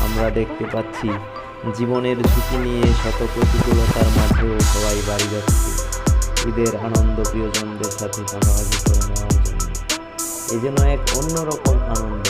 আমরা দেখতে পাচ্ছি জীবনের ঝুঁকি নিয়ে শত প্রতিকূলতার মাঝেও সবাই বাড়ি যাচ্ছে ঈদের আনন্দ প্রিয়জনদের সাথে ভাগাভাগি করে নেওয়ার জন্য। এ যেন এক অন্যরকম আনন্দ।